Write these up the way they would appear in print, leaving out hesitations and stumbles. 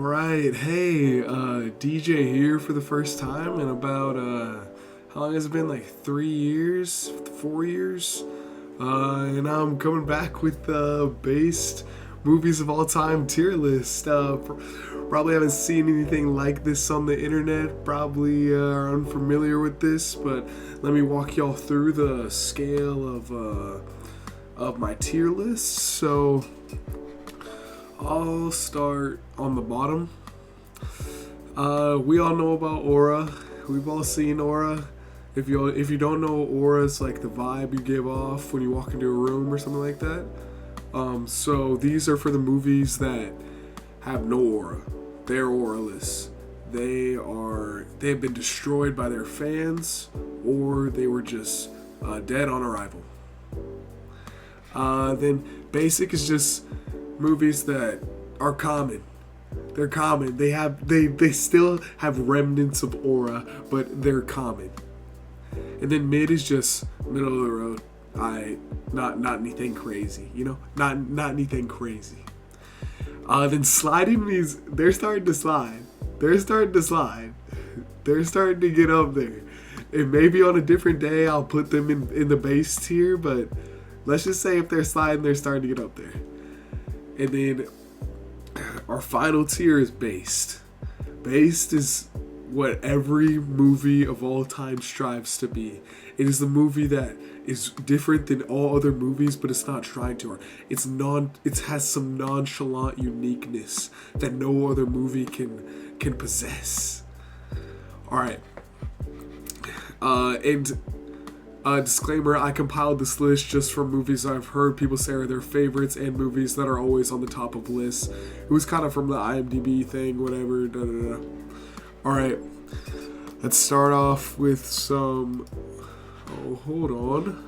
right. Hey, DJ here for the first time in about, how long has it been? Like 3 years? 4 years? And I'm coming back with the based movies of all time tier list. Probably haven't seen anything like this on the internet. Probably are unfamiliar with this, but let me walk y'all through the scale of my tier list. So I'll start on the bottom. We all know about Aura. We've all seen Aura. If you don't know, Aura is like the vibe you give off when you walk into a room or something like that. So these are for the movies that have no aura. They're auraless. They have been destroyed by their fans, or they were just dead on arrival. Then basic is just movies that are common. They're common. They still have remnants of aura, but they're common. And then mid is just middle of the road. Not anything crazy, not anything crazy. Then sliding means they're starting to slide. They're starting to get up there. And maybe on a different day I'll put them in the base tier, but let's just say if they're sliding, they're starting to get up there. And then our final tier is based. Based is what every movie of all time strives to be. It is the movie that is different than all other movies, but it's not trying to. It has some nonchalant uniqueness that no other movie can possess. All right. And disclaimer, I compiled this list just from movies I've heard people say are their favorites and movies that are always on the top of lists. It was kind of from the IMDb thing, whatever. Alright, let's start off with some... Oh, hold on.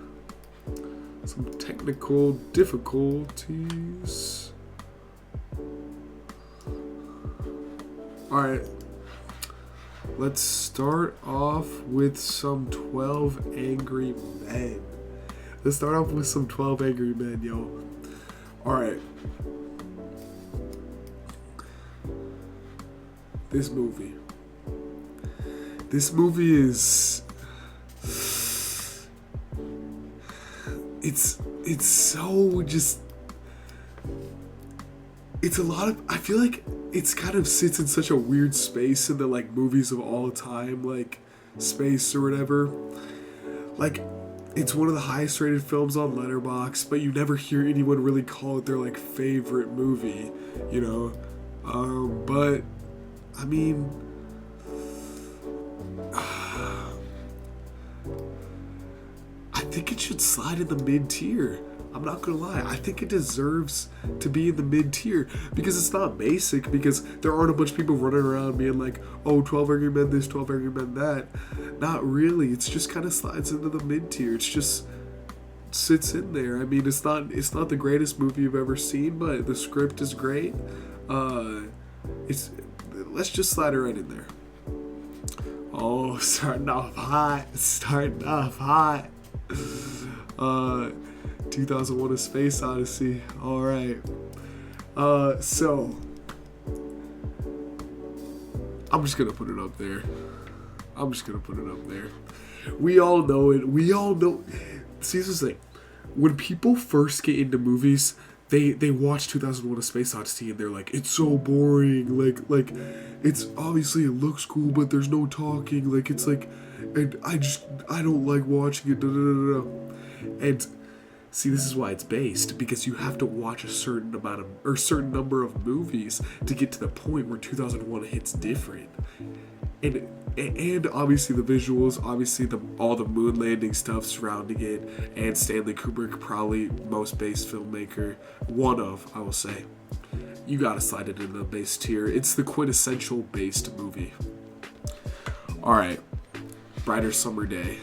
Some technical difficulties. Alright. Let's start off with some 12 Angry Men. Let's start off with some 12 Angry Men, yo. Alright. This movie is... It's so just... It's a lot of... I feel like it's kind of sits in such a weird space in the like movies of all time, like space or whatever. Like, it's one of the highest rated films on Letterboxd, but you never hear anyone really call it their like favorite movie, but I mean, I think it should slide in the mid tier. I'm not gonna lie, I think it deserves to be in the mid tier because it's not basic, because there aren't a bunch of people running around being like, oh, 12 Angry Men this, 12 Angry Men that. Not really, it's just kind of slides into the mid tier. It's just sits in there. I mean, it's not the greatest movie you've ever seen, but the script is great. Let's just slide it right in there. Oh, starting off hot. 2001: A Space Odyssey. All right. So I'm just gonna put it up there. We all know it. See, this is like, when people first get into movies, they watch 2001: A Space Odyssey and they're like, it's so boring. Like it's obviously, it looks cool, but there's no talking. Like, it's like, and I don't like watching it. And see, this is why it's based, because you have to watch a certain number of movies to get to the point where 2001 hits different. And obviously the visuals, obviously all the moon landing stuff surrounding it, and Stanley Kubrick, probably most based filmmaker, one of, I will say. You gotta slide it in the base tier. It's the quintessential based movie. Alright, Brighter Summer Day.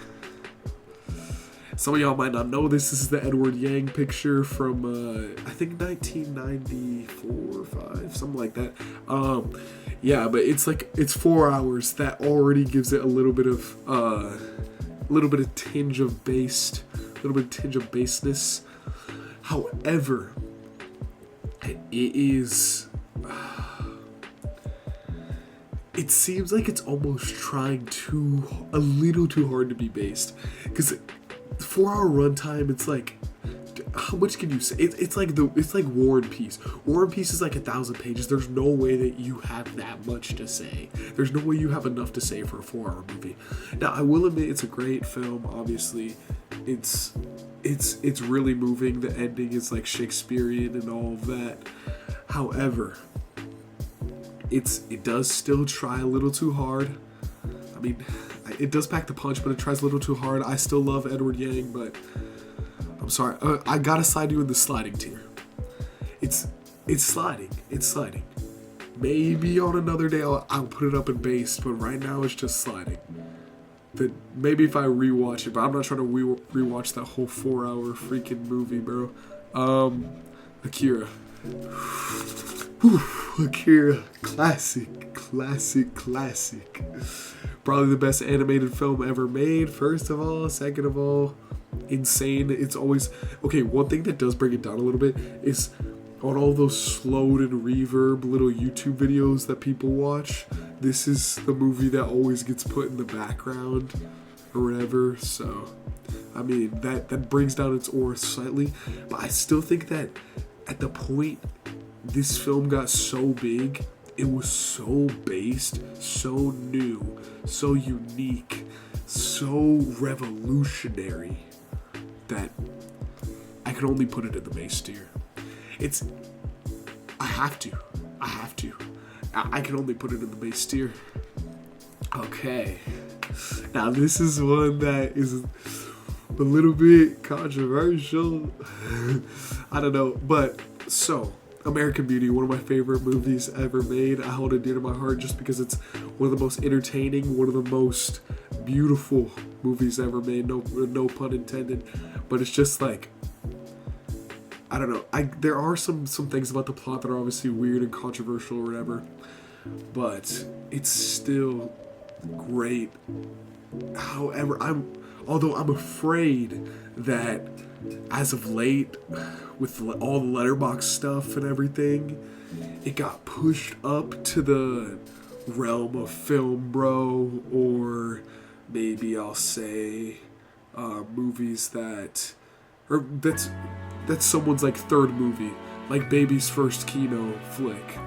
Some of y'all might not know this. This is the Edward Yang picture from, I think 1994 or 5, something like that. Yeah, but it's 4 hours. That already gives it a little bit of tinge of baseness. However, it is it seems like it's almost trying a little too hard to be based. Because 4 hour runtime, it's like, how much can you say? It's like War and Peace. War and Peace is like 1,000 pages. There's no way that you have that much to say. There's no way you have enough to say for a 4 hour movie. Now, I will admit it's a great film. Obviously, it's really moving. The ending is like Shakespearean and all of that. However, it does still try a little too hard. I mean, it does pack the punch, but it tries a little too hard. I still love Edward Yang, but I'm sorry. I gotta slide you in the sliding tier. It's sliding. It's sliding. Maybe on another day I'll put it up in based, but right now it's just sliding. That maybe if I rewatch it, but I'm not trying to rewatch that whole 4 hour freaking movie, bro. Akira. Whew, Akira, classic. Probably the best animated film ever made, first of all. Second of all, insane. It's always... Okay, one thing that does bring it down a little bit is on all those slowed and reverb little YouTube videos that people watch, this is the movie that always gets put in the background or whatever. So, I mean, that brings down its aura slightly, but I still think that at the point this film got so big, it was so based, so new, so unique, so revolutionary that I can only put it in the base tier. I have to. I can only put it in the base tier. Okay. Now this is one that is a little bit controversial. I don't know, but so American Beauty, one of my favorite movies ever made. I hold it dear to my heart just because it's one of the most entertaining, one of the most beautiful movies ever made. No pun intended. But it's just like, I don't know. There are some things about the plot that are obviously weird and controversial or whatever, but it's still great. However, although I'm afraid that as of late, with all the Letterboxd stuff and everything, it got pushed up to the realm of film bro, or maybe I'll say movies that's someone's like third movie, like baby's first Kino flick.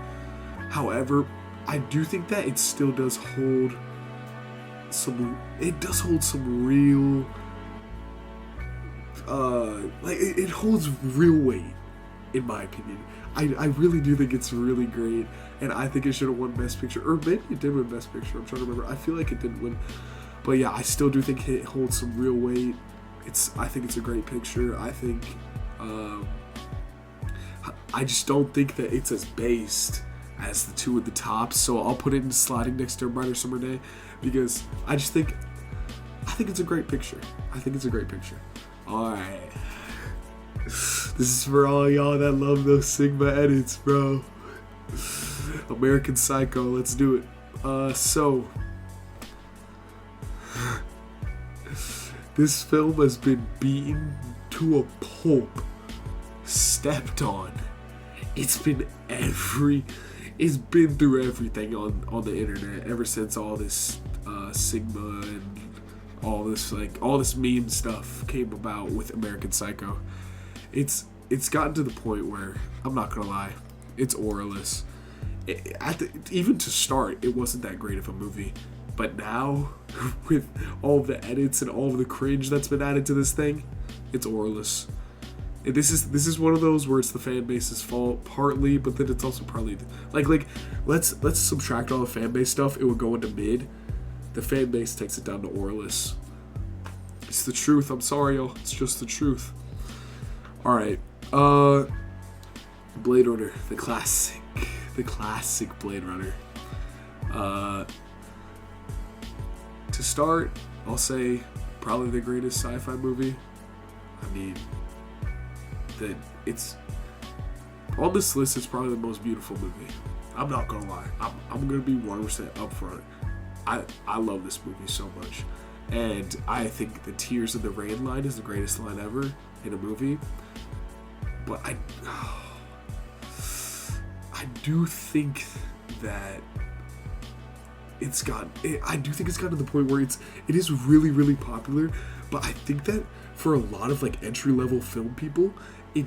However, I do think that it still does hold some real it holds real weight, in my opinion. I really do think it's really great, and I think it should have won Best Picture, or maybe it did win Best Picture. I'm trying to remember. I feel like it didn't win, but yeah, I still do think it holds some real weight. I think it's a great picture. I think I just don't think that it's as based as the two at the top, so I'll put it in sliding next to A Brighter Summer Day, because I think it's a great picture. Alright. This is for all y'all that love those Sigma edits, bro. American Psycho, let's do it. So this film has been beaten to a pulp, stepped on. It's been through everything on the internet ever since all this Sigma and all this meme stuff came about with American Psycho. It's gotten to the point where, I'm not gonna lie, it's auraless. Even to start, it wasn't that great of a movie, but now with all the edits and all of the cringe that's been added to this thing, it's auraless. This is one of those where it's the fan base's fault partly, but then it's also probably like let's subtract all the fan base stuff. It would go into mid. The fan base takes it down to auraless. It's the truth. I'm sorry, y'all. It's just the truth. All right. Blade Runner, the classic Blade Runner. To start, I'll say probably the greatest sci-fi movie. I mean, that it's on this list. It's probably the most beautiful movie. I'm not gonna lie. I'm gonna be 100% upfront. I love this movie so much, and I think the Tears in the Rain line is the greatest line ever in a movie. But I do think that I do think it's gotten to the point where it is really, really popular, but I think that for a lot of like entry level film people, it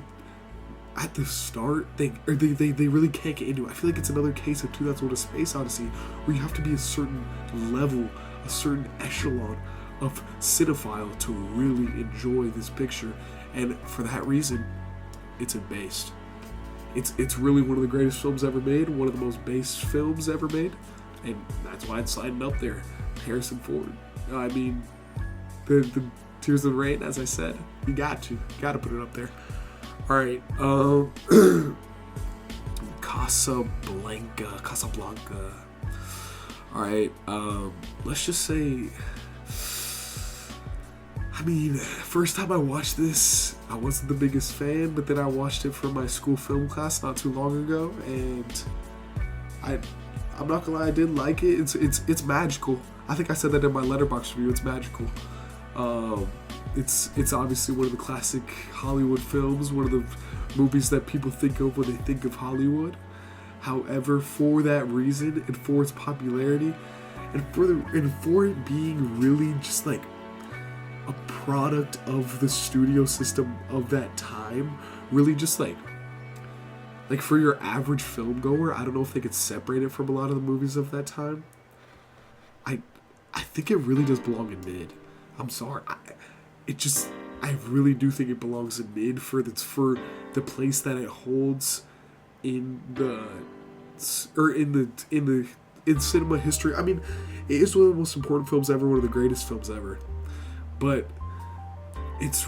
at the start they really can't get into it. I feel like it's another case of 2001: A Space Odyssey where you have to be a certain level, a certain echelon of cinephile to really enjoy this picture, and for that reason, it's based. It's really one of the greatest films ever made, one of the most based films ever made, and that's why it's sliding up there. Harrison Ford. I mean, the Tears of the Rain, as I said, you got to put it up there. All right, Casablanca. All right, let's just say, I mean, first time I watched this, I wasn't the biggest fan, but then I watched it for my school film class not too long ago, and I'm not gonna lie, I did like it. It's magical. I think I said that in my Letterboxd review. It's magical. It's obviously one of the classic Hollywood films, one of the movies that people think of when they think of Hollywood. However, for that reason and for its popularity, and for it being really just like a product of the studio system of that time, really just like for your average film goer, I don't know if they could separate it from a lot of the movies of that time. I think it really does belong in mid. I'm sorry. I really do think it belongs in mid for the place that it holds in cinema history. I mean, it is one of the most important films ever, one of the greatest films ever. But it's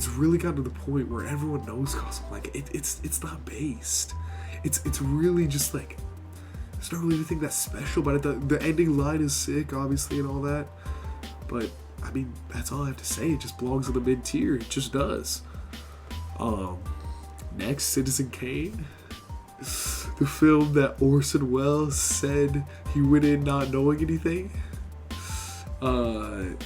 really gotten to the point where everyone knows Casablanca. It's not based. It's really just like, there's not really anything that's special about it. The ending line is sick, obviously, and all that. But I mean, that's all I have to say. It just belongs in the mid tier. It just does. Next, Citizen Kane. The film that Orson Welles said he went in not knowing anything. The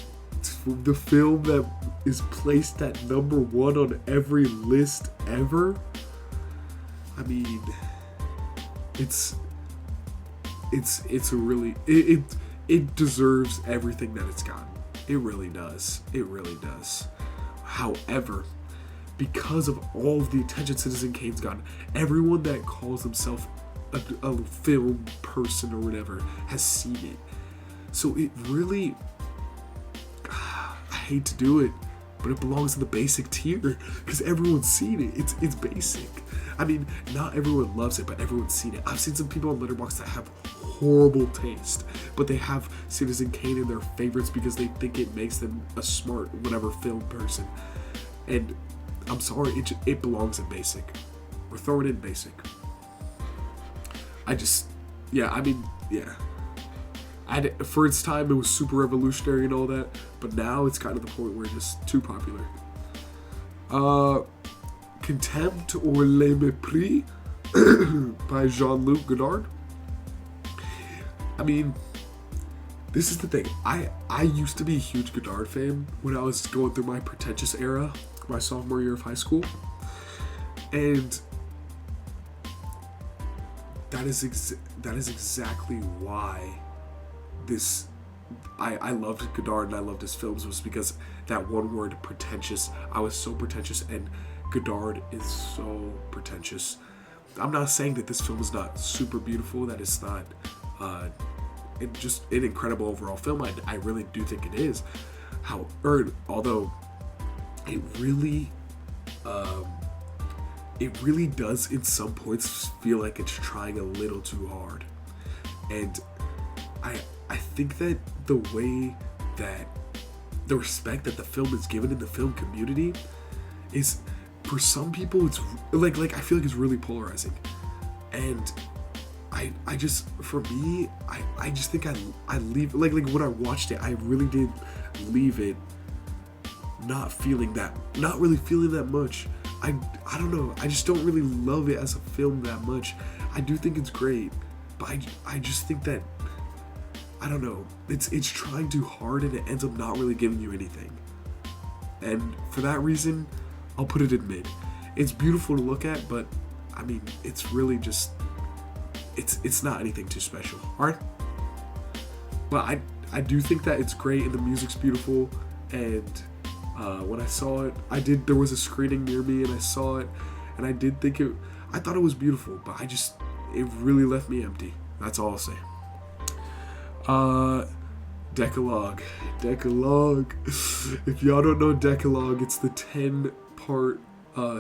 film that is placed at number 1 on every list ever. I mean, it's a really, it deserves everything that it's gotten. It really does. It really does. However, because of all of the attention Citizen Kane's gotten, everyone that calls himself a film person or whatever has seen it. So it really, I hate to do it, but it belongs in the basic tier because everyone's seen it. It's basic. I mean, not everyone loves it, but everyone's seen it. I've seen some people on Letterboxd that have horrible taste, but they have Citizen Kane in their favorites because they think it makes them a smart whatever film person. And I'm sorry, it belongs in basic. We're throwing in basic. For its time, it was super revolutionary and all that, but now it's gotten to the point where it's just too popular. Contempt or Le Mépris by Jean-Luc Godard. I mean, this is the thing. I used to be a huge Godard fan when I was going through my pretentious era, my sophomore year of high school. And that is exactly why I loved Godard and I loved his films, was because that one word, pretentious. I was so pretentious, and Godard is so pretentious. I'm not saying that this film is not super beautiful, that it's not just an incredible overall film. I really do think it is. Although it really does in some points feel like it's trying a little too hard. And I think that the way that the respect that the film is given in the film community is, for some people, it's like I feel like it's really polarizing. And I just, for me, I just think I leave, like when I watched it, I really did leave it not really feeling that much. I don't know, I just don't really love it as a film that much. I do think it's great, but I just think that, I don't know, it's trying too hard and it ends up not really giving you anything. And for that reason, I'll put it in mid. It's beautiful to look at, but I mean, it's really just, it's not anything too special. Alright? but I do think that it's great and the music's beautiful. And when I saw it, there was a screening near me and I saw it, and I thought it was beautiful, but it really left me empty. That's all I'll say. Decalogue. If y'all don't know Decalogue, it's the 10-part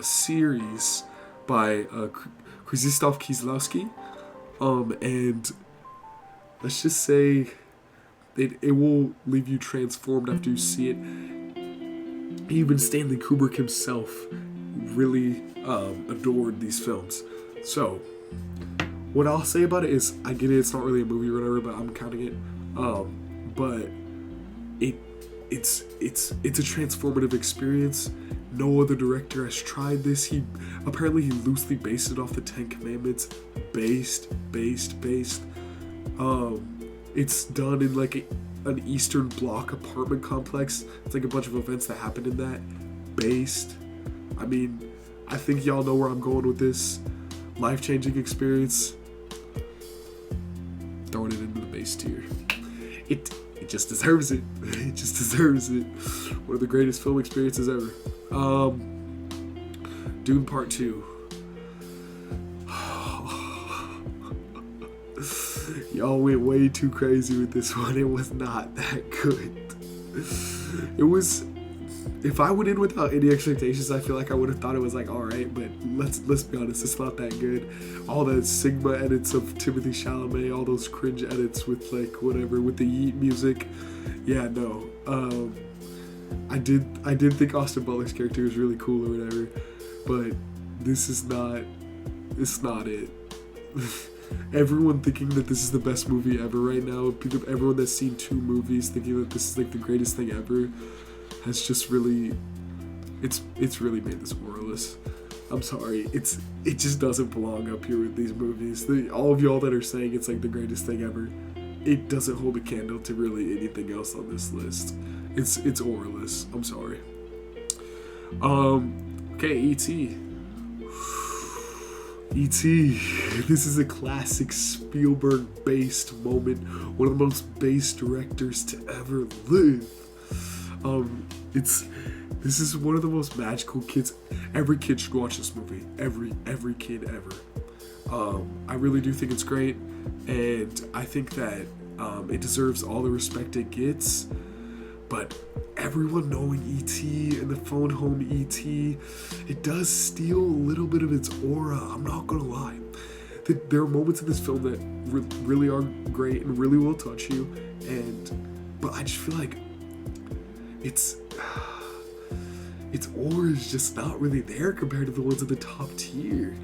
series by Krzysztof Kieslowski. And let's just say it will leave you transformed after you see it. Even Stanley Kubrick himself really adored these films. So, what I'll say about it is, I get it, it's not really a movie or whatever, but I'm counting it. But it's a transformative experience. No other director has tried this. He loosely based it off the Ten Commandments. Based. It's done in like an Eastern Bloc apartment complex. It's like a bunch of events that happened in that. Based. I mean, I think y'all know where I'm going with this. Life-changing experience. Throwing it into the base tier. It just deserves it. It just deserves it. One of the greatest film experiences ever. Dune Part 2. Y'all went way too crazy with this one. It was not that good. It was... If I went in without any expectations, I feel like I would have thought it was like alright, but let's be honest, it's not that good. All the Sigma edits of Timothée Chalamet, all those cringe edits with like whatever, with the Yeet music. Yeah, no. I did think Austin Butler's character was really cool or whatever, but it's not it. Everyone thinking that this is the best movie ever right now, everyone that's seen 2 movies thinking that this is like the greatest thing ever, has just really, it's really made this horrorless. I'm sorry, it just doesn't belong up here with these movies. All of y'all that are saying it's like the greatest thing ever, it doesn't hold a candle to really anything else on this list. It's horrorless. I'm sorry. Okay, E.T. E.T. This is a classic Spielberg-based moment. One of the most based directors to ever live. This is one of the most magical kids. Every kid should watch this movie. Every kid ever. I really do think it's great, and I think that it deserves all the respect it gets. But everyone knowing E.T. and the phone home E.T., it does steal a little bit of its aura. I'm not gonna lie. There are moments in this film that really are great and really will touch you, but I just feel like its aura is just not really there compared to the ones at the top tier.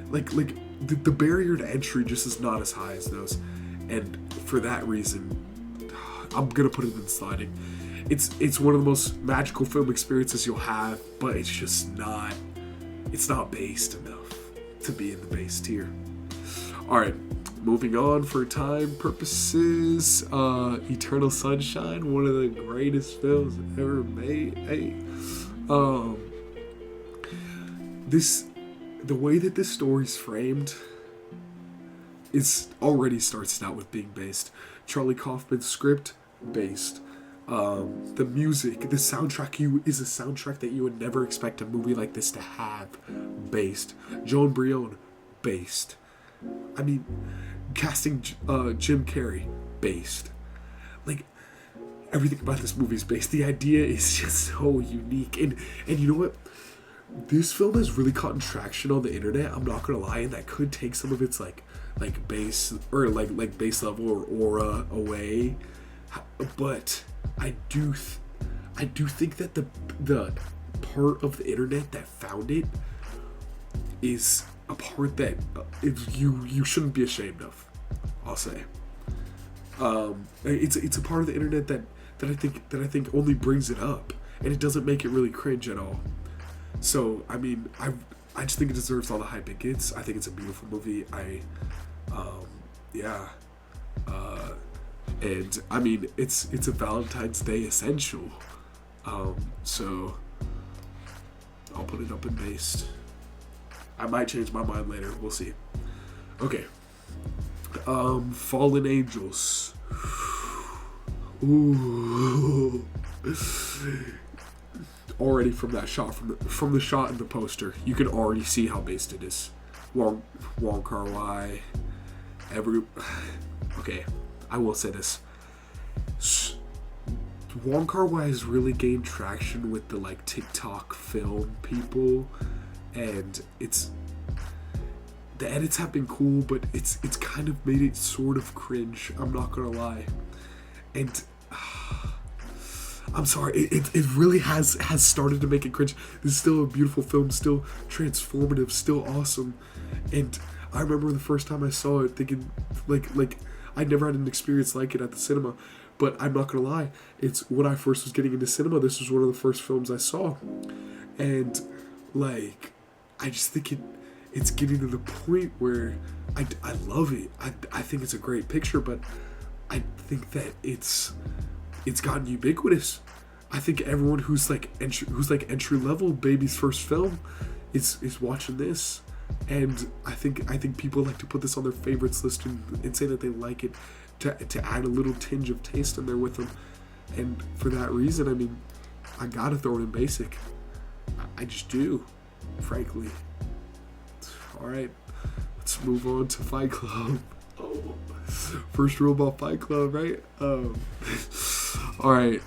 Like the barrier to entry just is not as high as those, and for that reason, I'm gonna put it in sliding. It's one of the most magical film experiences you'll have, but it's not based enough to be in the base tier. Alright, moving on for time purposes, Eternal Sunshine, one of the greatest films ever made. Hey, the way that this story's framed already starts out with being based. Charlie Kaufman's script, based. The music, the soundtrack is a soundtrack that you would never expect a movie like this to have. Based. Joan Brion, based. I mean, casting Jim Carrey, based. Like, everything about this movie is based. The idea is just so unique. And you know what? This film has really caught traction on the internet, I'm not gonna lie, and that could take some of its like base or like base level or aura away. But I do think that the part of the internet that found it is a part that you shouldn't be ashamed of. I'll say. It's a part of the internet that I think only brings it up, and it doesn't make it really cringe at all. So I mean, I just think it deserves all the hype it gets. I think it's a beautiful movie. And I mean, it's a Valentine's Day essential. So I'll put it up in based. I might change my mind later. We'll see. Okay. Fallen Angels. Ooh. Already from that shot, from the shot in the poster, you can already see how based it is. Wong Kar-wai, okay, I will say this. Wong Kar-wai has really gained traction with the like TikTok film people, and the edits have been cool, but it's kind of made it sort of cringe. I'm not gonna lie, and I'm sorry, it really has started to make it cringe. This is still a beautiful film, still transformative, still awesome, and I remember the first time I saw it thinking like I never had an experience like it at the cinema. But I'm not gonna lie, it's when I first was getting into cinema, this was one of the first films I saw. And like, I just think it's getting to the point where I love it. I think it's a great picture, but I think that it's gotten ubiquitous. I think everyone who's like entry level, baby's first film is watching this. And I think people like to put this on their favorites list and say that they like it to add a little tinge of taste in there with them. And for that reason, I mean, I gotta throw it in basic. I just do, frankly. Alright, let's move on to Fight Club. Oh, first rule about Fight Club, right? Alright,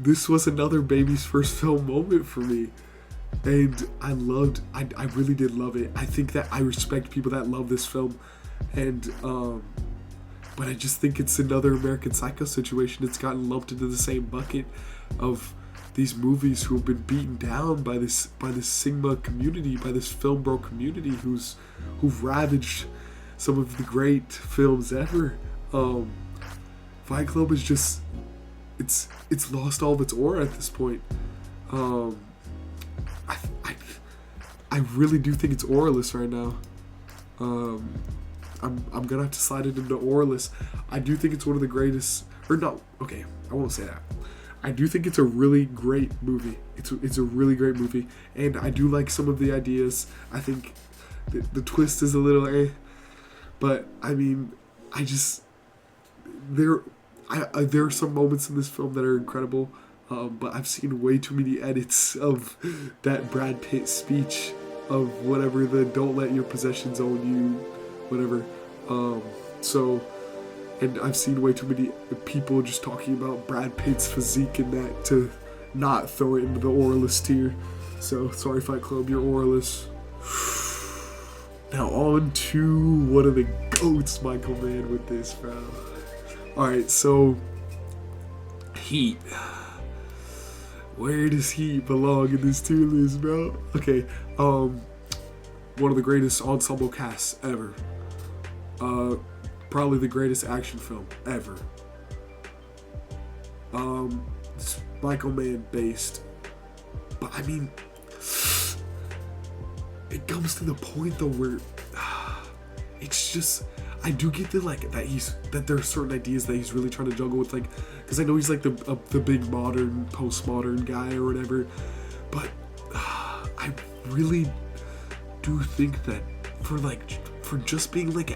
this was another baby's first film moment for me. And I really did love it. I think that I respect people that love this film. And, but I just think it's another American Psycho situation. It's gotten lumped into the same bucket of these movies who have been beaten down by this Sigma community, by this film bro community who've ravaged some of the great films ever. Fight Club is just, it's lost all of its aura at this point. I really do think it's auraless right now. I'm gonna have to slide it into auraless. I do think it's one of the greatest, or no, okay, I won't say that. I do think it's a really great movie. It's a really great movie, and I do like some of the ideas. I think the twist is a little but I mean, there are some moments in this film that are incredible. But I've seen way too many edits of that Brad Pitt speech of whatever the "don't let your possessions own you," whatever. And I've seen way too many people just talking about Brad Pitt's physique and that to not throw it into the auralist tier. So sorry, Fight Club, you're auralist. Now on to one of the goats, Michael Mann, with this, bro. All right, so Heat. Where does Heat belong in this tier list, bro? Okay, one of the greatest ensemble casts ever. Probably the greatest action film ever. It's Michael Mann based, but I mean, it comes to the point though where it's just, I do get that there are certain ideas that he's really trying to juggle with, like, because I know he's like the big modern, postmodern guy or whatever, but I really do think that for just being like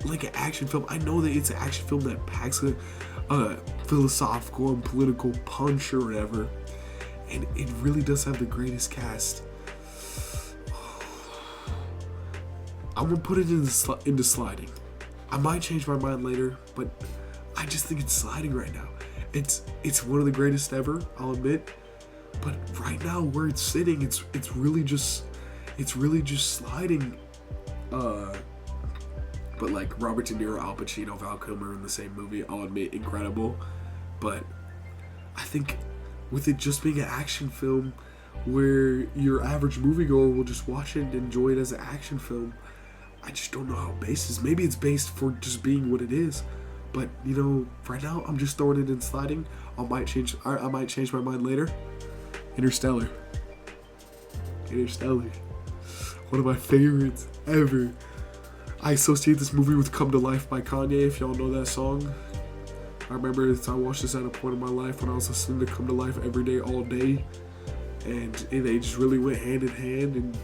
an action film, I know that it's an action film that packs a philosophical and political punch or whatever, and it really does have the greatest cast. I'm gonna put it into sliding. I might change my mind later, but I just think it's sliding right now. It's one of the greatest ever, I'll admit. But right now, where it's sitting, it's really just sliding. But like Robert De Niro, Al Pacino, Val Kilmer in the same movie, I'll admit, incredible. But I think with it just being an action film, where your average moviegoer will just watch it and enjoy it as an action film, I just don't know how based it is. Maybe it's based for just being what it is. But, you know, right now, I'm just throwing it in sliding. I might change my mind later. Interstellar. One of my favorites ever. I associate this movie with Come to Life by Kanye, if y'all know that song. I remember I watched this at a point in my life when I was listening to Come to Life every day, all day. And they just really went hand in hand. And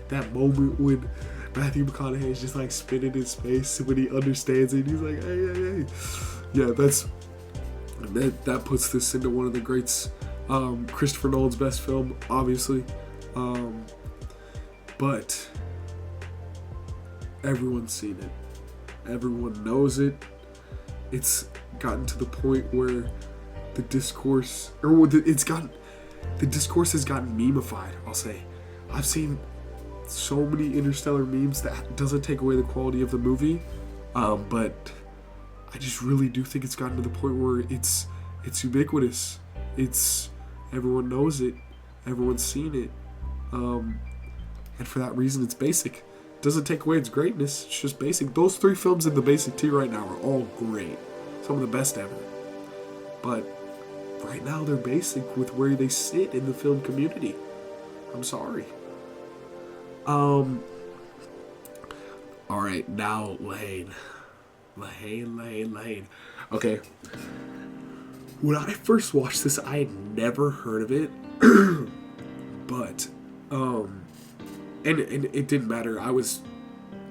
that moment when Matthew McConaughey is just like spinning his face when he understands it. He's like, hey, hey, hey. Yeah, that puts this into one of the greats. Christopher Nolan's best film, obviously. But everyone's seen it. Everyone knows it. It's gotten to the point where the discourse has gotten memeified, I'll say. I've seen so many Interstellar memes that doesn't take away the quality of the movie, but I just really do think it's gotten to the point where it's ubiquitous. Everyone knows it, everyone's seen it, and for that reason it's basic. Doesn't take away its greatness, it's just basic. Those 3 films in the basic tier right now are all great, some of the best ever, but right now they're basic with where they sit in the film community. I'm sorry. Alright, now Lane. Okay. When I first watched this, I had never heard of it. But, and it didn't matter. I was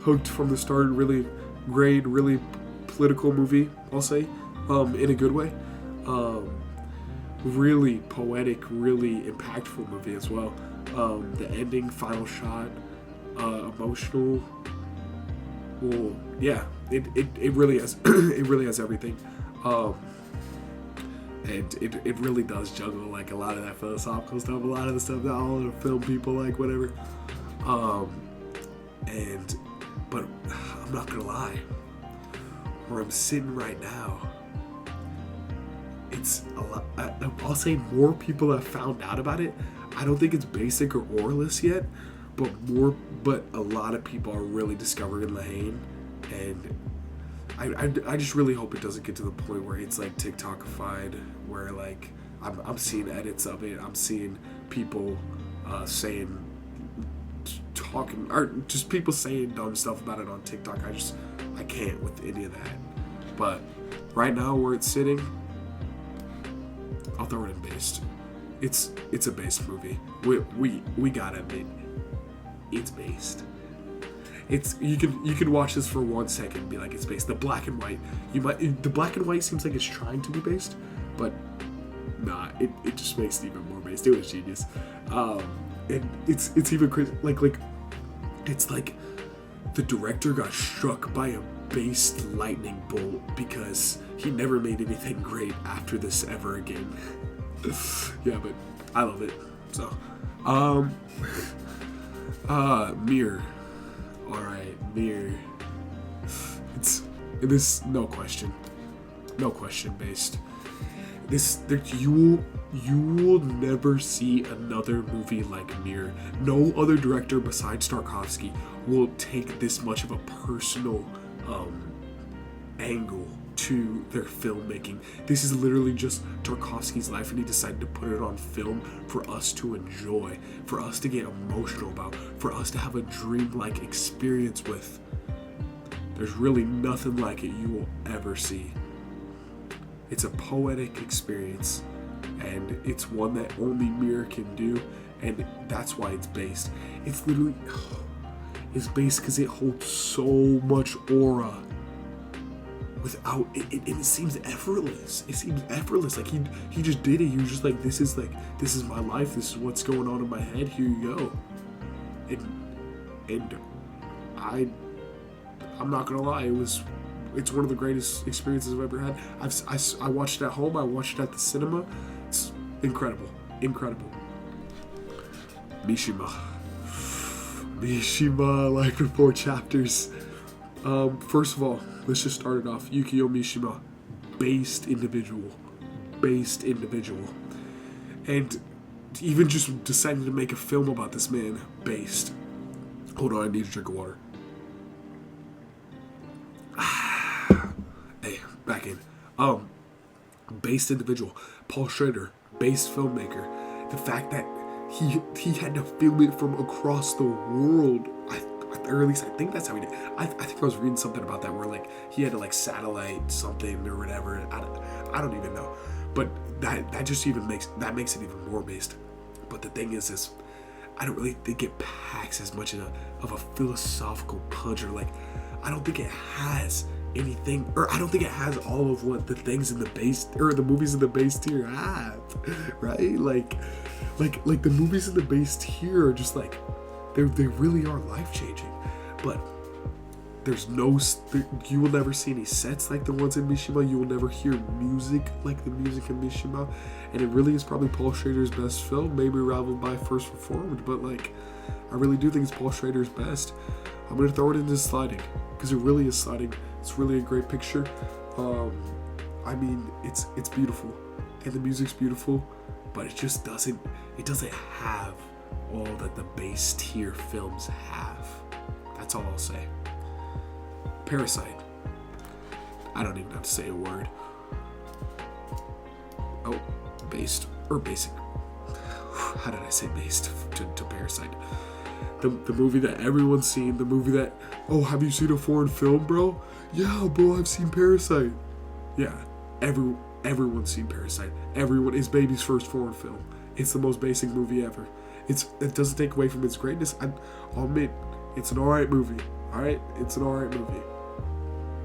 hooked from the start. Really great, really political movie, I'll say, in a good way. Really poetic, really impactful movie as well. The ending, final shot, emotional. Well, yeah, it really has it really has everything, and it really does juggle like a lot of that philosophical stuff, a lot of the stuff that all the film people like, whatever. But I'm not gonna lie, where I'm sitting right now, it's a lot. I'll say more people have found out about it. I don't think it's basic or oralist yet, but a lot of people are really discovering Lahane, and I just really hope it doesn't get to the point where it's like TikTokified, where like I'm seeing edits of it, I'm seeing people talking, or just people saying dumb stuff about it on TikTok. I can't with any of that. But right now where it's sitting, I'll throw it in based. It's a based movie. We gotta admit, it's based. You can watch this for 1 second and be like, it's based. The black and white seems like it's trying to be based, but nah, it just makes it even more based. It was genius. And it's even crazy. Like it's like the director got struck by a based lightning bolt because he never made anything great after this ever again. Yeah, but I love it. So, Mirror. Alright, Mirror. This no question based. You will never see another movie like Mirror. No other director besides Tarkovsky will take this much of a personal angle to their filmmaking. This is literally just Tarkovsky's life, and he decided to put it on film for us to enjoy, for us to get emotional about, for us to have a dreamlike experience with. There's really nothing like it you will ever see. It's a poetic experience, and it's one that only Mirror can do, and that's why it's based. It's literally, it's based because it holds so much aura. Without it seems effortless. It seems effortless. Like he just did it. He was just like, this is my life. This is what's going on in my head. Here you go. And I'm not gonna lie. It's one of the greatest experiences I've ever had. I watched it at home. I watched it at the cinema. It's incredible. Mishima, Life in 4 Chapters. First of all, let's just start it off. Yukio Mishima, based individual, and even just deciding to make a film about this man, based. Hold on, I need a drink of water. Hey, back in. Based individual. Paul Schrader, based filmmaker. The fact that he had to film it from across the world, or at least I think that's how he did. I think I was reading something about that where like he had to like satellite something or whatever. I don't even know, but that just even makes it even more based. But the thing is I don't really think it packs as much of a philosophical punch, or like, I don't think it has anything, or I don't think it has all of what the things in the base, or the movies in the base tier have, right? Like the movies in the base tier are just like, they really are life-changing, but there's no, you will never see any sets like the ones in Mishima. You will never hear music like the music in Mishima. And it really is probably Paul Schrader's best film, maybe rivaled by First Reformed. But like, I really do think it's Paul Schrader's best. I'm going to throw it into sliding, because it really is sliding. It's really a great picture. I mean, it's beautiful. And the music's beautiful. But it just doesn't have all that the base tier films have. That's all I'll say. Parasite. I don't even have to say a word. Oh, based or basic. How did I say based to Parasite? The movie that everyone's seen. The movie that, oh, have you seen a foreign film, bro? Yeah, bro, I've seen Parasite. Yeah, everyone's seen Parasite. Everyone is baby's first foreign film. It's the most basic movie ever. It doesn't take away from its greatness. I'll admit, it's an alright movie. Alright, it's an alright movie.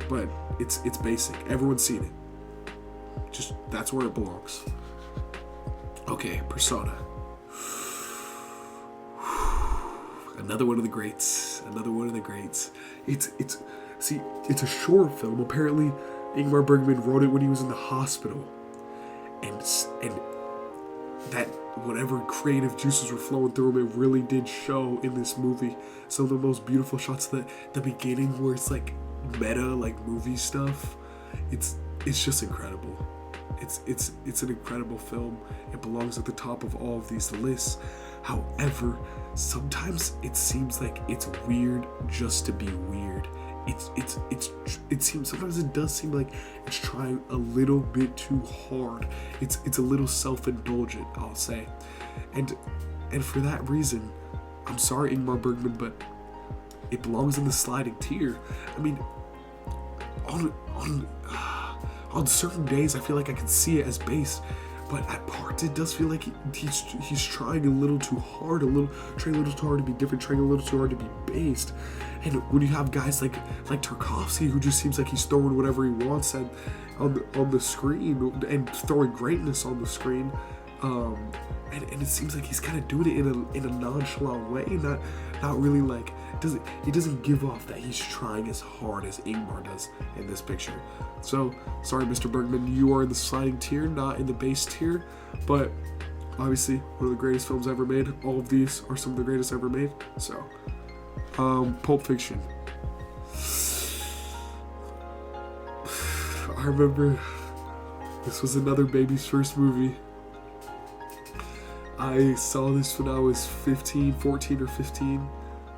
But it's basic. Everyone's seen it. Just, that's where it belongs. Okay, Persona. Another one of the greats. It's a short film. Apparently, Ingmar Bergman wrote it when he was in the hospital. And that whatever creative juices were flowing through him, it really did show in this movie. Some of the most beautiful shots at the beginning, where it's like meta, like movie stuff. It's just incredible. It's an incredible film. It belongs at the top of all of these lists. However, sometimes it seems like it's weird just to be weird. Sometimes it does seem like it's trying a little bit too hard. It's a little self-indulgent, I'll say. And for that reason, I'm sorry, Ingmar Bergman, but it belongs in the sliding tier. I mean, on certain days, I feel like I can see it as based, but at parts it does feel like he's trying a little too hard, trying a little too hard to be different, trying a little too hard to be based. And when you have guys like Tarkovsky, who just seems like he's throwing whatever he wants on the screen and throwing greatness on the screen, and it seems like he's kind of doing it in a nonchalant way, not really like, he doesn't give off that he's trying as hard as Ingmar does in this picture. So sorry, Mr. Bergman, you are in the sliding tier, not in the base tier, but obviously one of the greatest films ever made. All of these are some of the greatest ever made. So Pulp Fiction. I remember this was another baby's first movie. I saw this when I was 14 or 15,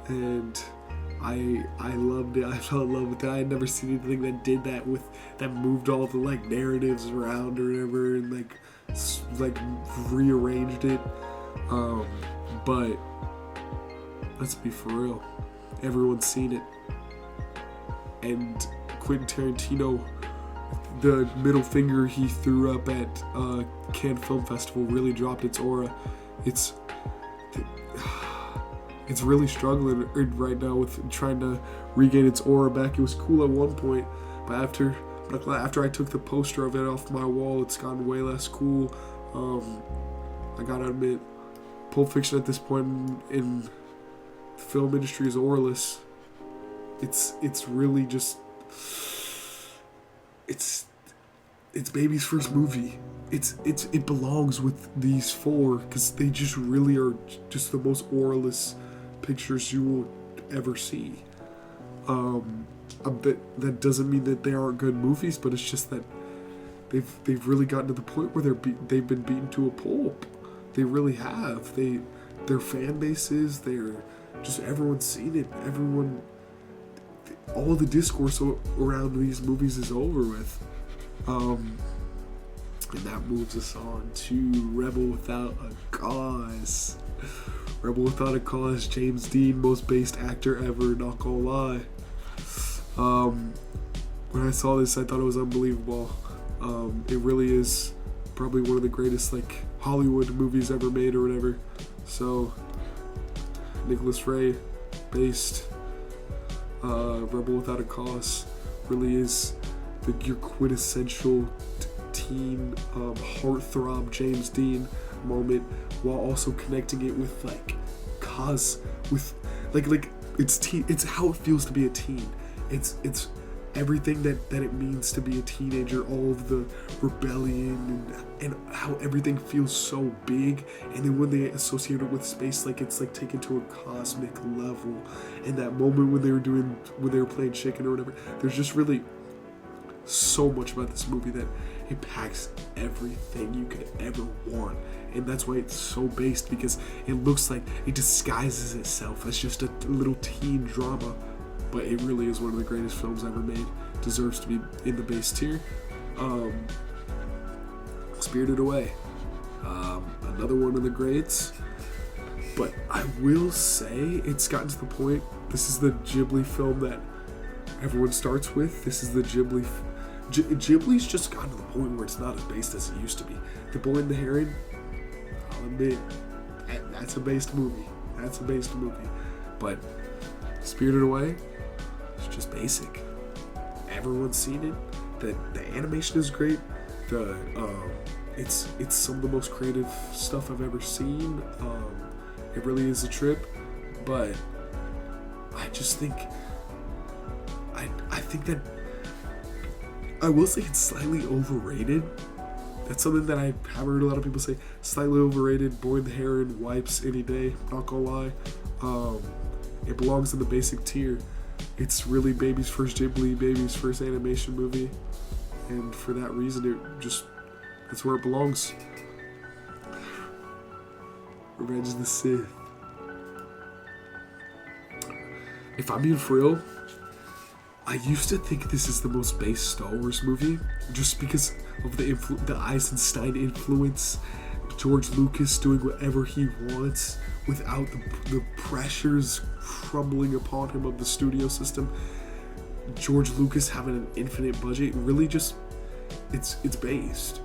and I loved it. I fell in love with it. I had never seen anything that did that, that moved all the like narratives around or whatever, and like rearranged it. But let's be for real, everyone's seen it. And Quentin Tarantino, the middle finger he threw up at Cannes Film Festival really dropped its aura. It's really struggling right now with trying to regain its aura back. It was cool at one point, but after I took the poster of it off my wall, it's gotten way less cool. I gotta admit, Pulp Fiction at this point in the film industry is auraless. It's really just, it's baby's first movie. It belongs with these four because they just really are just the most auraless pictures you will ever see. That doesn't mean that they aren't good movies, but it's just that they've really gotten to the point where they've been beaten to a pulp. They really have. Their fan bases, everyone's seen it. All the discourse around these movies is over with. And that moves us on to Rebel Without a Cause. Rebel Without a Cause, James Dean, most based actor ever, not gonna lie. When I saw this, I thought it was unbelievable. It really is probably one of the greatest like Hollywood movies ever made or whatever. So Nicholas Ray, based. Rebel Without a Cause really is your quintessential teen heartthrob James Dean moment, while also connecting it with it's teen. It's how it feels to be a teen. It's everything that it means to be a teenager, all of the rebellion and how everything feels so big, and then when they associate it with space, it's taken to a cosmic level. And that moment when they were playing chicken or whatever, there's just really so much about this movie that it packs everything you could ever want. And that's why it's so based, because it looks like it disguises itself as just a little teen drama, but it really is one of the greatest films ever made. Deserves to be in the base tier. Spirited Away, another one of the greats. But I will say it's gotten to the point, this is the Ghibli film that everyone starts with. This is the Ghibli's just gotten to the point where it's not as based as it used to be. The Boy and the Heron, I'll admit, that's a based movie. But Spirited Away, it's just basic. Everyone's seen it. The animation is great. It's some of the most creative stuff I've ever seen. It really is a trip. But I just think I think that I will say it's slightly overrated. That's something that I have heard a lot of people say. Slightly overrated. Boy and the Heron wipes any day. Not gonna lie. It belongs in the basic tier. It's really baby's first Ghibli, baby's first animation movie, and for that reason, that's where it belongs. Revenge of the Sith. If I'm being for real, I used to think this is the most base Star Wars movie, just because of the Eisenstein influence, George Lucas doing whatever he wants without the pressures crumbling upon him of the studio system. George Lucas having an infinite budget, really just, it's based.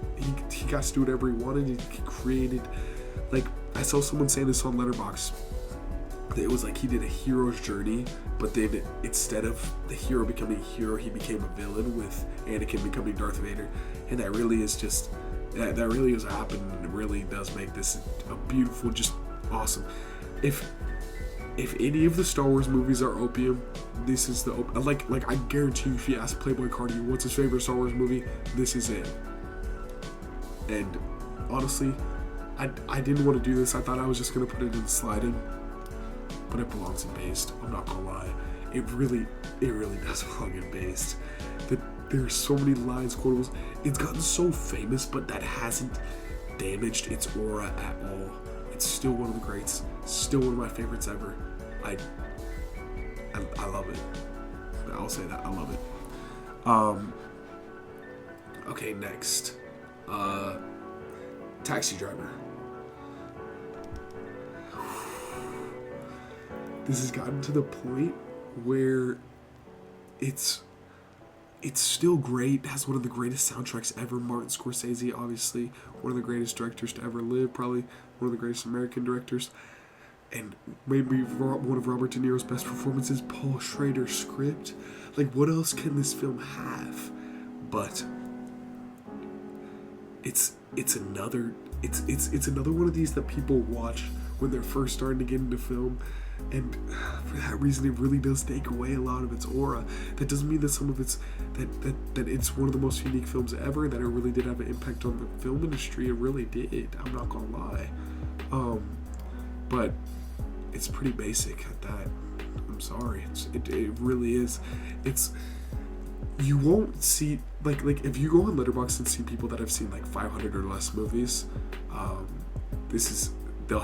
He got to do whatever he wanted. He created, I saw someone saying this on Letterboxd. It was like he did a hero's journey, but then instead of the hero becoming a hero, he became a villain with Anakin becoming Darth Vader. And that really is that really is what happened, and it really does make this a beautiful, just awesome. If any of the Star Wars movies are opium, this is the I guarantee you, if you ask Playboy Cardi what's his favorite Star Wars movie, this is it. And honestly, I didn't want to do this. I thought I was just gonna put it in sliding, but it belongs in based. I'm not gonna lie, it really does belong in based. There's so many lines, quotables. It's gotten so famous, but that hasn't damaged its aura at all. It's still one of the greats. Still one of my favorites ever. I love it. I'll say that. I love it. Okay, next. Taxi Driver. This has gotten to the point where it's still great. It has one of the greatest soundtracks ever. Martin Scorsese, obviously, one of the greatest directors to ever live, probably one of the greatest American directors. And maybe one of Robert De Niro's best performances, Paul Schrader's script. What else can this film have? But it's another one of these that people watch when they're first starting to get into film, and for that reason, it really does take away a lot of its aura. That doesn't mean that some of it's that it's one of the most unique films ever, that it really did have an impact on the film industry. It really did. I'm not gonna lie. But it's pretty basic at that. I'm sorry. It really is. You won't see if you go on Letterboxd and see people that have seen 500 or less movies. They'll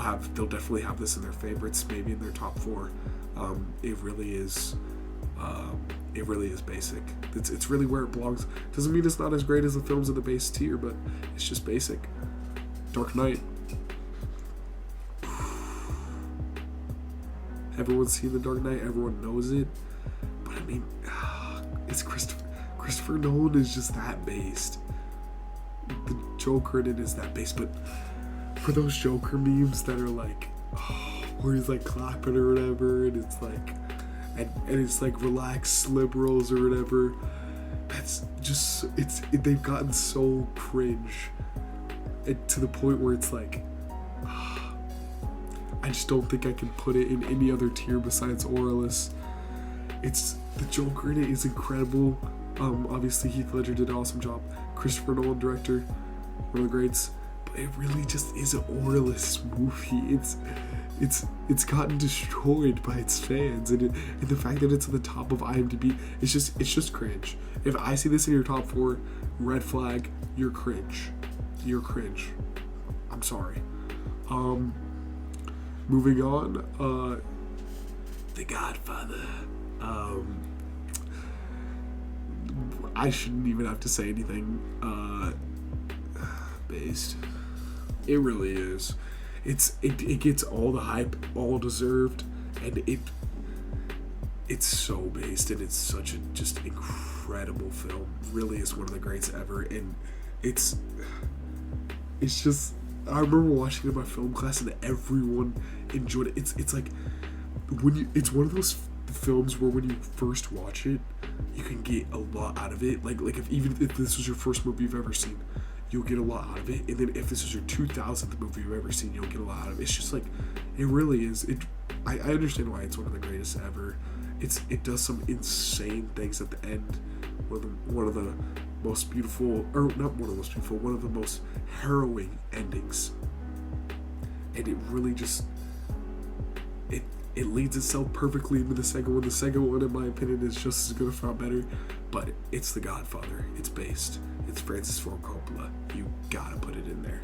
definitely have this in their favorites, maybe in their top 4. It really is basic. It's really where it belongs. Doesn't mean it's not as great as the films in the base tier, but it's just basic. Dark Knight. Everyone's seen The Dark Knight. Everyone knows it. But I mean, it's Christopher Nolan is just that based. The Joker in it is that based. But for those Joker memes that are where he's like clapping or whatever, and it's like, and it's like relaxed liberals or whatever. That's just they've gotten so cringe, and to the point where it's like, I just don't think I can put it in any other tier besides Aurelus. It's the Joker in it is incredible. Obviously Heath Ledger did an awesome job. Christopher Nolan, director, one of the greats. But it really just is an Aurelus movie. It's gotten destroyed by its fans, and the fact that it's at the top of IMDb, it's just cringe. If I see this in your top 4, red flag. You're cringe. You're cringe. I'm sorry. Moving on. The Godfather. I shouldn't even have to say anything. Based. It really is. It gets all the hype, all deserved, and it's so based, and it's such a just incredible film. Really is one of the greats ever, and it's just, I remember watching it in my film class and everyone enjoyed it. It's like it's one of those films where when you first watch it, you can get a lot out of it. Like if this was your first movie you've ever seen, you'll get a lot out of it. And then if this is your 2000th movie you've ever seen, you'll get a lot out of it. It's just like, it really is. I understand why it's one of the greatest ever. It does some insane things at the end. One of the most beautiful, or not one of the most beautiful, one of the most harrowing endings. And it really just, it leads itself perfectly into the second one. The second one, in my opinion, is just as good, if not better. But it's The Godfather. It's based. It's Francis Ford Coppola. You gotta put it in there.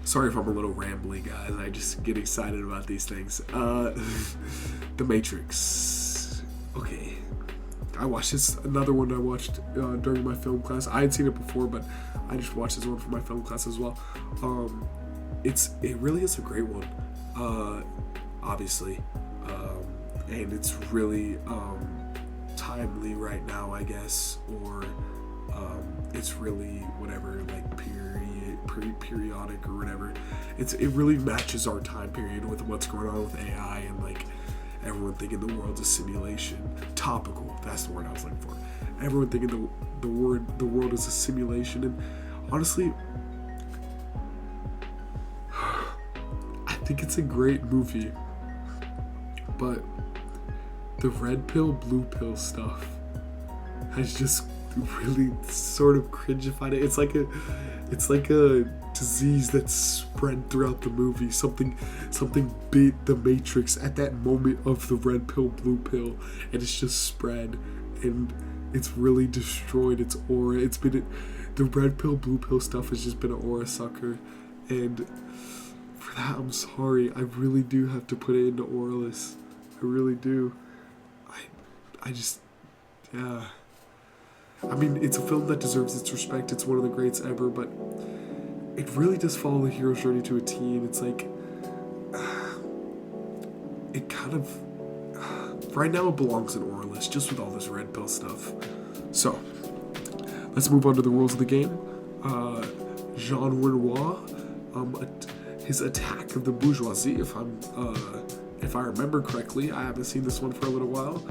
Sorry if I'm a little rambly, guys. I just get excited about these things. The Matrix. Okay. I watched this, another one I watched during my film class. I had seen it before, but I just watched this one for my film class as well. It really is a great one, obviously, and it's really timely right now, I guess, or it's really whatever, like periodic or whatever. It really matches our time period with what's going on with AI and like everyone thinking the world's a simulation. Topical, that's the word I was looking for. Everyone thinking the world is a simulation, and honestly, I think it's a great movie, but the red pill, blue pill stuff has just really sort of cringified it. It's like a disease that's spread throughout the movie. Something bit the Matrix at that moment of the red pill, blue pill, and it's just spread, and it's really destroyed its aura. The red pill, blue pill stuff has just been an aura sucker, and for that, I'm sorry. I really do have to put it into Aurelus. I really do. I just, yeah. I mean, it's a film that deserves its respect. It's one of the greats ever, but it really does follow the hero's journey to a T, and it's like, it kind of, right now it belongs in Aurelus, just with all this red pill stuff. So, let's move on to the rules of the game. Jean Renoir, his Attack of the Bourgeoisie, if I remember correctly. I haven't seen this one for a little while.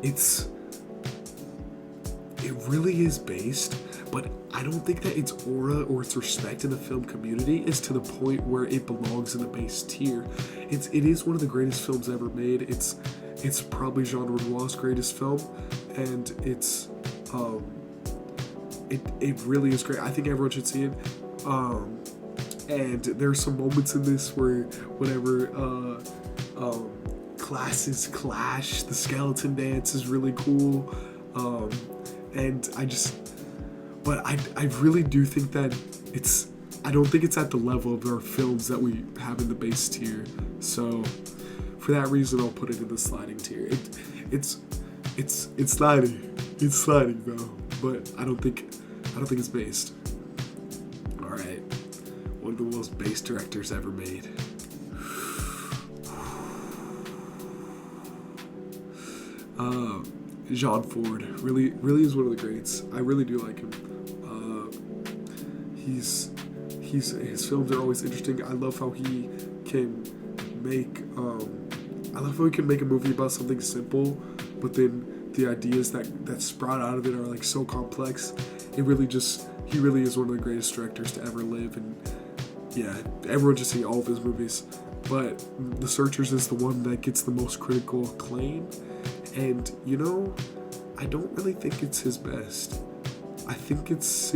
It really is based, but I don't think that its aura or its respect in the film community is to the point where it belongs in the base tier. It is one of the greatest films ever made. It's probably Jean Renoir's greatest film, and it really is great. I think everyone should see it. And there's some moments in this where whenever classes clash, the skeleton dance is really cool. And I really do think that I don't think it's at the level of our films that we have in the base tier. So for that reason, I'll put it in the sliding tier. It's sliding. It's sliding though, but I don't think it's based. All right, one of the most based directors ever made. John Ford really is one of the greats. I really do like him. his films are always interesting. I love how he can make a movie about something simple, but then the ideas that sprout out of it are like so complex. He really is one of the greatest directors to ever live, and yeah, everyone should see all of his movies. But The Searchers is the one that gets the most critical acclaim, and I don't really think it's his best. I think it's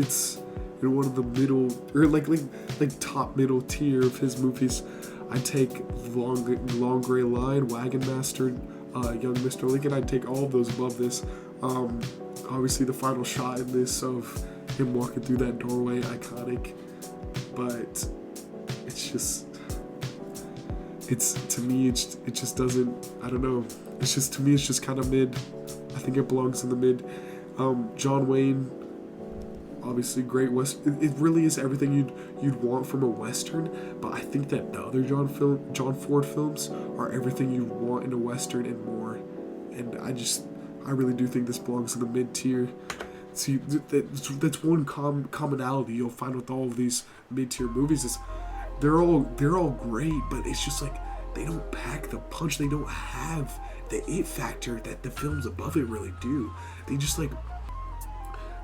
in one of the middle, or like top middle tier of his movies. I'd take Long Gray Line, Wagon Master, Young Mr. Lincoln. I'd take all of those above this. Obviously the final shot in this of him walking through that doorway, iconic. But it's just, to me, it just doesn't, I don't know. To me, it's just kind of mid. I think it belongs in the mid. John Wayne, obviously great West. It really is everything you'd want from a Western, but I think that the other John Ford films are everything you want in a Western and more. And I really do think this belongs in the mid tier. See, that's one commonality you'll find with all of these mid tier movies is they're all great, but it's just like they don't pack the punch. They don't have the it factor that the films above it really do. They just like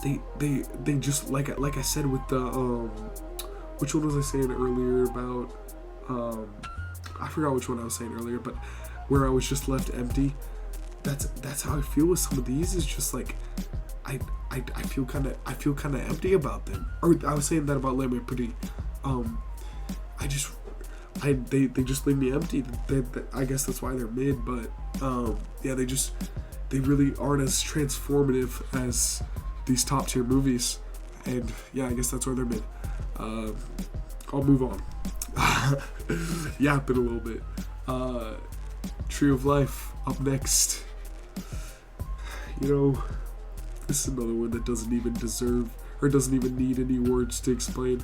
they just like I said with the which one was I saying earlier about I forgot which one I was saying earlier, but where I was just left empty. That's how I feel with some of these. Is just like I feel kind of empty about them. Or I was saying that about Les Mis. They just leave me empty. I guess that's why they're mid. But yeah, they really aren't as transformative as these top tier movies, and yeah, I guess that's why they're mid. I'll move on. Yapping a little bit. Tree of Life up next. This is another one that doesn't even deserve or doesn't even need any words to explain.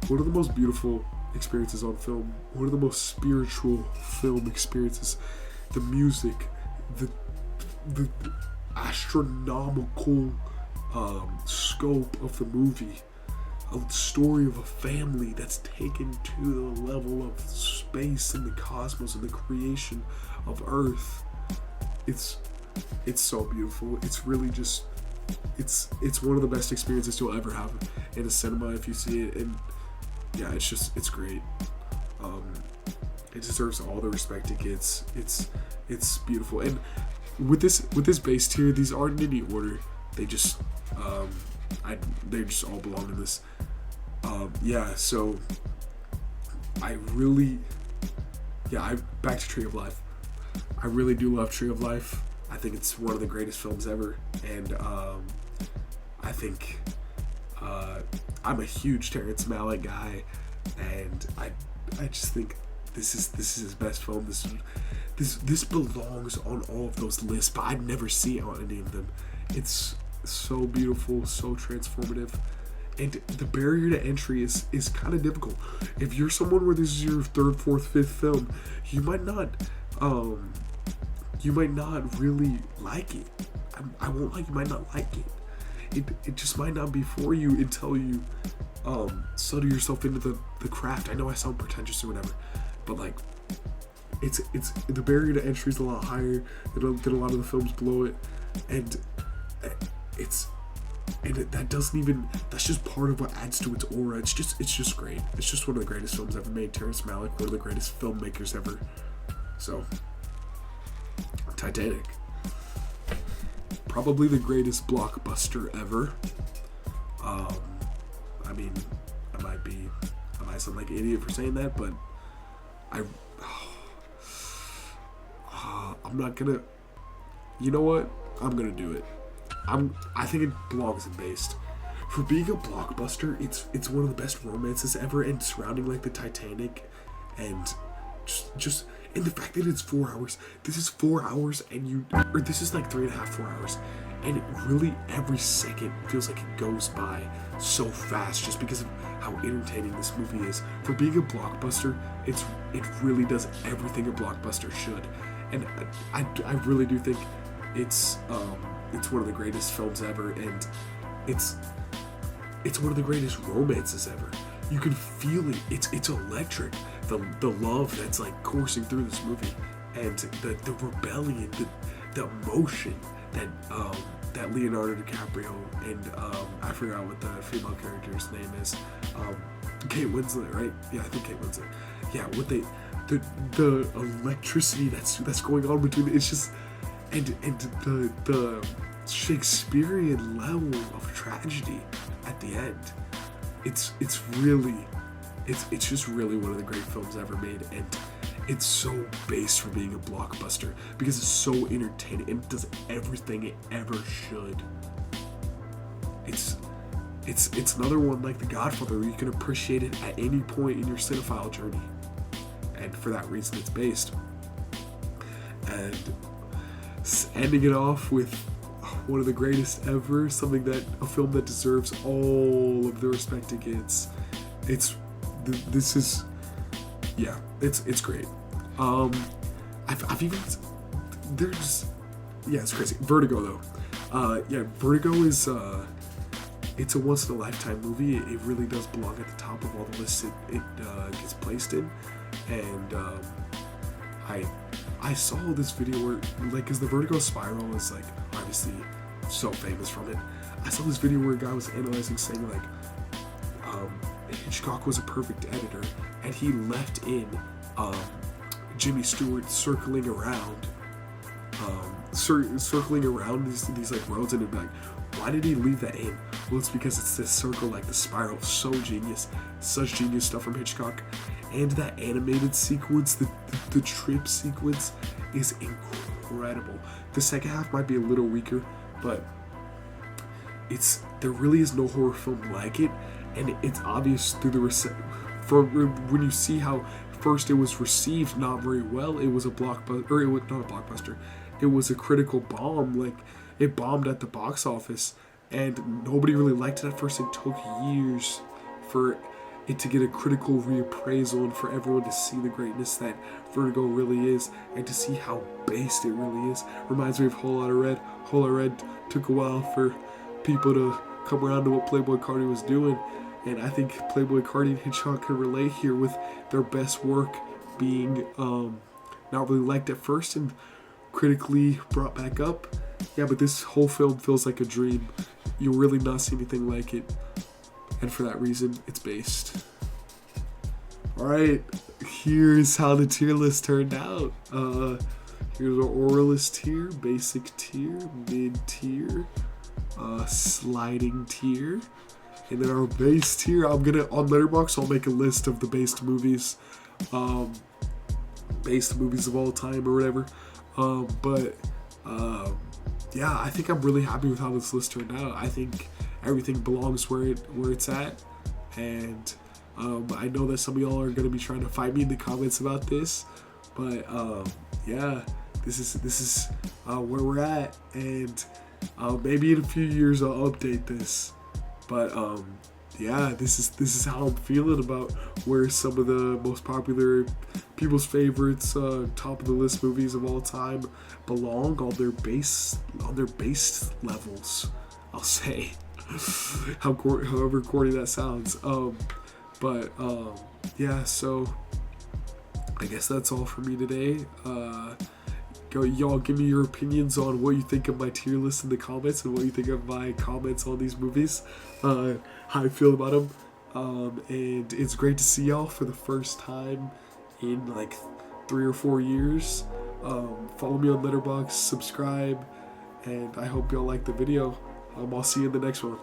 One of the most beautiful experiences on film. One of the most spiritual film experiences. The music, the astronomical scope of the movie, a story of a family that's taken to the level of space and the cosmos and the creation of Earth. It's so beautiful. It's really just it's one of the best experiences you'll ever have in a cinema if you see it, and yeah, it's great. It deserves all the respect it gets. It's beautiful, and with this base tier, these aren't in any order. They just they just all belong in this. Yeah, so back to Tree of Life. I really do love Tree of Life. I think it's one of the greatest films ever, and I think I'm a huge Terrence Malick guy, and I just think this is his best film. This belongs on all of those lists, but I'd never see it on any of them. It's so beautiful, so transformative, and the barrier to entry is kind of difficult. If you're someone where this is your third, fourth, fifth film, you might not really like it. I won't like, you might not like it. It just might not be for you until you settle yourself into the craft. I know I sound pretentious or whatever, but like it's the barrier to entry is a lot higher than a lot of the films below it, and that's just part of what adds to its aura. It's just great. It's just one of the greatest films ever made. Terrence Malick, one of the greatest filmmakers ever. So, Titanic, probably the greatest blockbuster ever. I mean, I might sound like an idiot for saying that, but I'm not gonna. You know what? I'm gonna do it. I think it belongs in Based. For being a blockbuster, it's one of the best romances ever, and surrounding like the Titanic, and just and the fact that it's 4 hours. This is 4 hours, and this is like 3.5, 4 hours, and it really every second feels like it goes by so fast, just because of how entertaining this movie is. For being a blockbuster, it really does everything a blockbuster should, and I really do think it's one of the greatest films ever, and it's one of the greatest romances ever. you can feel it. It's electric. The love that's like coursing through this movie, and the rebellion, the emotion that Leonardo DiCaprio and I forgot what the female character's name is. Kate Winslet, right? Yeah, I think Kate Winslet. Yeah, what the electricity that's going on between it's just and the Shakespearean level of tragedy at the end. It's just really one of the great films ever made, and it's so based for being a blockbuster because it's so entertaining and it does everything it ever should. It's another one like The Godfather where you can appreciate it at any point in your cinephile journey, and for that reason it's based. And ending it off with one of the greatest ever, a film that deserves all of the respect it gets. It's great. I've even it's crazy. Vertigo though, Vertigo is it's a once in a lifetime movie. It really does belong at the top of all the lists it gets placed in, and I saw this video where like, cause the Vertigo spiral is like obviously so famous from it. I saw this video where a guy was analyzing, saying like Hitchcock was a perfect editor, and he left in Jimmy Stewart circling around these like roads, and it'd be like, why did he leave that in? Well, it's because it's this circle, like the spiral, so genius, such genius stuff from Hitchcock. And that animated sequence, the trip sequence is incredible. The second half might be a little weaker, but there really is no horror film like it, and it's obvious through when you see how first it was received not very well. It was a blockbuster, or it was not a blockbuster. It was a critical bomb. Like, it bombed at the box office, and nobody really liked it at first. It took years for it to get a critical reappraisal and for everyone to see the greatness that Vertigo really is, and to see how based it really is. Reminds me of Whole Lotta Red. Whole Lotta Red took a while for people to come around to what Playboy Cardi was doing, and I think Playboy Cardi and Hitchcock can relate here with their best work being not really liked at first and critically brought back up. Yeah, but this whole film feels like a dream. You'll really not see anything like it, and for that reason, it's based. Alright, here's how the tier list turned out. Here's our Oralist tier, Basic tier, Mid tier, Sliding tier, and then our Base tier. On Letterboxd, I'll make a list of the based movies of all time or whatever. Yeah, I think I'm really happy with how this list turned out. I think everything belongs where it's at, and I know that some of y'all are gonna be trying to fight me in the comments about this, but yeah, this is where we're at, and maybe in a few years I'll update this, but yeah, this is how I'm feeling about where some of the most popular people's favorites, top of the list movies of all time belong on their base levels, I'll say. However corny that sounds. Yeah, so I guess that's all for me today. Y'all give me your opinions on what you think of my tier list in the comments, and what you think of my comments on these movies, how I feel about them. And it's great to see y'all for the first time in like 3 or 4 years. Follow me on Letterboxd, subscribe, and I hope y'all like the video. I'll see you in the next one.